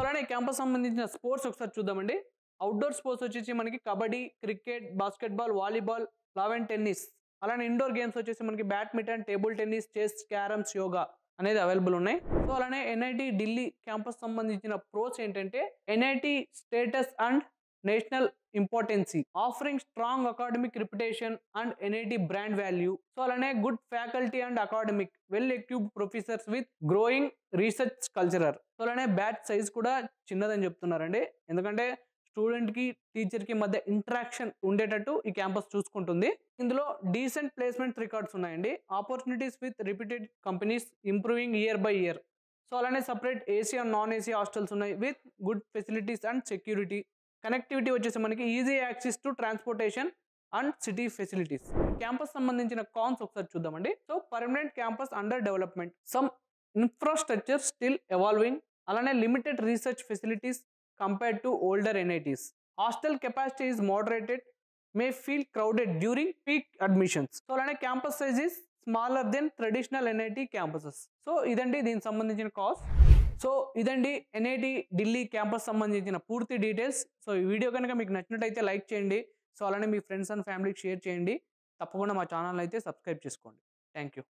అలానే క్యాంపస్ సంబంధించిన స్పోర్ట్స్ ఒకసారి చూద్దామండి. అవుట్‌డోర్ స్పోర్ట్స్ వచ్చేసి మనకి kabaddi, cricket, basketball, volleyball, lawn tennis. అలానే ఇండోర్ గేమ్స్ వచ్చేసి మనకి badminton, table tennis, chess, carroms, yoga అనేది అవైలబుల్ ఉన్నాయి. సో, అలానే ఎన్ఐటీ ఢిల్లీ క్యాంపస్ సంబంధించిన ప్రోస్ ఏంటంటే NIT status and national importance offering strong academic reputation and NIT brand value. So, అలానే good faculty and academic well equipped professors with growing research culture. So, అలానే batch size కూడా చిన్నదని చెప్తున్నారండి. ఎందుకంటే student కి teacher కి మధ్య ఇంటరాక్షన్ ఉండేటట్టు ఈ క్యాంపస్ చూసుకుంటుంది. ఇందులో డీసెంట్ ప్లేస్మెంట్ రికార్డ్స్ ఉన్నాయండి. Opportunities with reputed companies improving year by year. So, అలానే separate AC and non AC hostels ఉన్నాయి with good facilities and security. Connectivity వచ్చేసి మనకి easy access to transportation and city facilities. Campus సంబంధించిన cons ఒకసారి చూద్దామండి. So, permanent campus under development, some infrastructure still evolving, అలానే limited research facilities compared to older NITs. Hostel capacity is moderated, may feel crowded during peak admissions. So, అలానే campus size is smaller than traditional NIT campuses. So, ఇదండి దీనికి సంబంధించిన cost. So, ఇదండి NIT Delhi campus సంబంధించిన పూర్తి details. So, ఈ video కనుక మీకు నచ్చినట్టయితే లైక్ చేయండి. సో, అలానే మీ ఫ్రెండ్స్ అండ్ ఫ్యామిలీకి షేర్ చేయండి. తప్పకుండా మా ఛానల్ అయితే సబ్స్క్రైబ్ చేసుకోండి. Thank you.